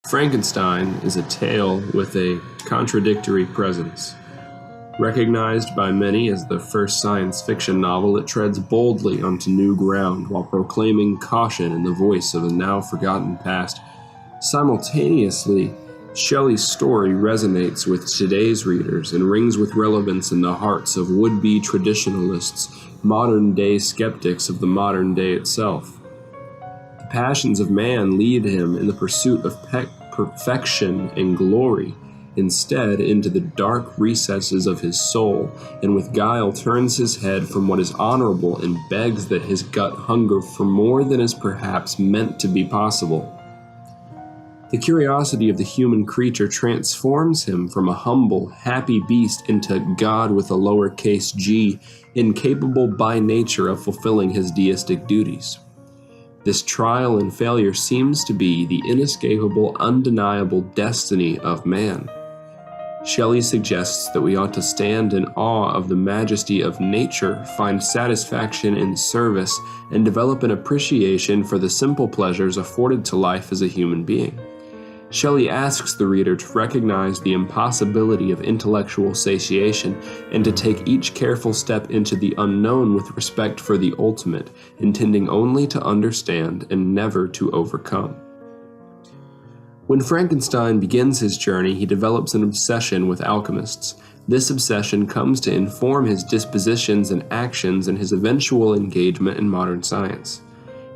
Frankenstein is a tale with a contradictory presence. Recognized by many as the first science fiction novel, it treads boldly onto new ground while proclaiming caution in the voice of a now forgotten past. Simultaneously, Shelley's story resonates with today's readers and rings with relevance in the hearts of would-be traditionalists, modern-day skeptics of the modern day itself. The passions of man lead him in the pursuit of perfection and glory, instead into the dark recesses of his soul, and with guile turns his head from what is honorable and begs that his gut hunger for more than is perhaps meant to be possible. The curiosity of the human creature transforms him from a humble, happy beast into God with a lowercase g, incapable by nature of fulfilling his deistic duties. This trial and failure seems to be the inescapable, undeniable destiny of man. Shelley suggests that we ought to stand in awe of the majesty of nature, find satisfaction in service, and develop an appreciation for the simple pleasures afforded to life as a human being. Shelley asks the reader to recognize the impossibility of intellectual satiation and to take each careful step into the unknown with respect for the ultimate, intending only to understand and never to overcome. When Frankenstein begins his journey, he develops an obsession with alchemists. This obsession comes to inform his dispositions and actions and his eventual engagement in modern science.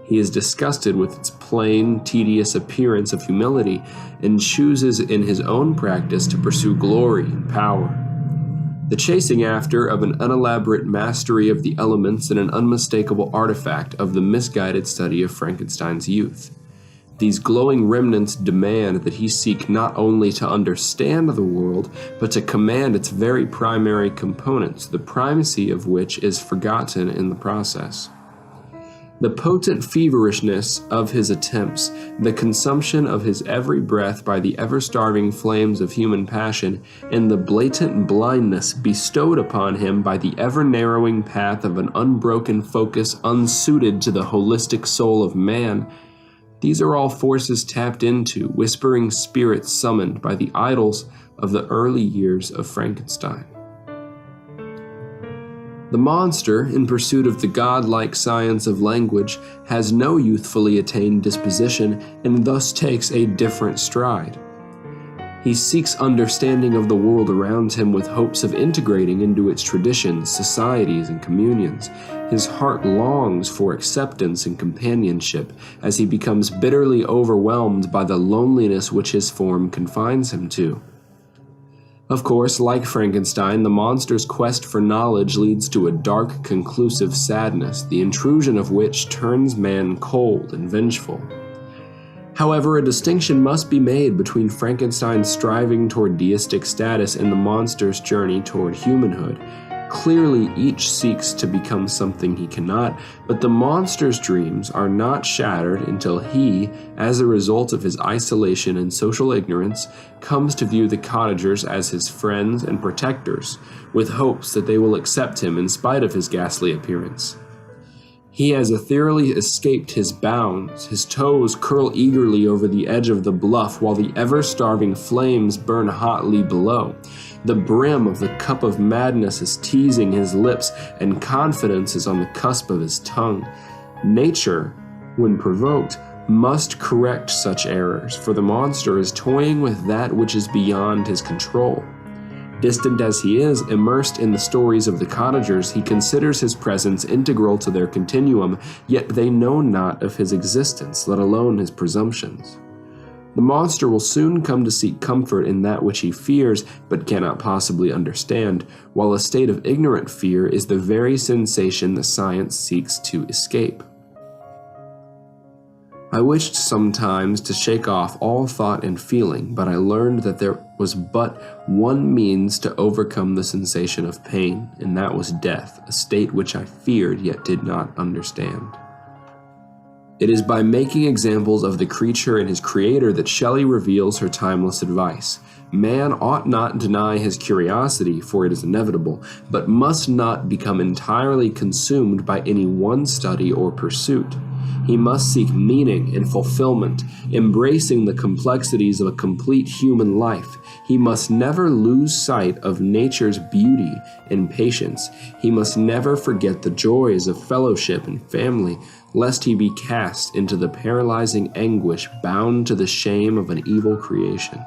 He is disgusted with its plain, tedious appearance of humility and chooses in his own practice to pursue glory and power. The chasing after of an unelaborate mastery of the elements and an unmistakable artifact of the misguided study of Frankenstein's youth. These glowing remnants demand that he seek not only to understand the world, but to command its very primary components, the primacy of which is forgotten in the process. The potent feverishness of his attempts, the consumption of his every breath by the ever-starving flames of human passion, and the blatant blindness bestowed upon him by the ever-narrowing path of an unbroken focus unsuited to the holistic soul of man, these are all forces tapped into, whispering spirits summoned by the idols of the early years of Frankenstein. The monster, in pursuit of the godlike science of language, has no youthfully attained disposition and thus takes a different stride. He seeks understanding of the world around him with hopes of integrating into its traditions, societies, and communions. His heart longs for acceptance and companionship as he becomes bitterly overwhelmed by the loneliness which his form confines him to. Of course, like Frankenstein, the monster's quest for knowledge leads to a dark, conclusive sadness, the intrusion of which turns man cold and vengeful. However, a distinction must be made between Frankenstein's striving toward deistic status and the monster's journey toward humanhood. Clearly, each seeks to become something he cannot, but the monster's dreams are not shattered until he, as a result of his isolation and social ignorance, comes to view the cottagers as his friends and protectors, with hopes that they will accept him in spite of his ghastly appearance. He has ethereally escaped his bounds. His toes curl eagerly over the edge of the bluff while the ever-starving flames burn hotly below. The brim of the cup of madness is teasing his lips, and confidence is on the cusp of his tongue. Nature, when provoked, must correct such errors, for the monster is toying with that which is beyond his control. Distant as he is, immersed in the stories of the cottagers, he considers his presence integral to their continuum, yet they know not of his existence, let alone his presumptions. The monster will soon come to seek comfort in that which he fears, but cannot possibly understand, while a state of ignorant fear is the very sensation the science seeks to escape. I wished sometimes to shake off all thought and feeling, but I learned that there was but one means to overcome the sensation of pain, and that was death, a state which I feared yet did not understand. It is by making examples of the creature and his creator that Shelley reveals her timeless advice. Man ought not deny his curiosity, for it is inevitable, but must not become entirely consumed by any one study or pursuit. He must seek meaning and fulfillment, embracing the complexities of a complete human life. He must never lose sight of nature's beauty and patience. He must never forget the joys of fellowship and family, lest he be cast into the paralyzing anguish bound to the shame of an evil creation.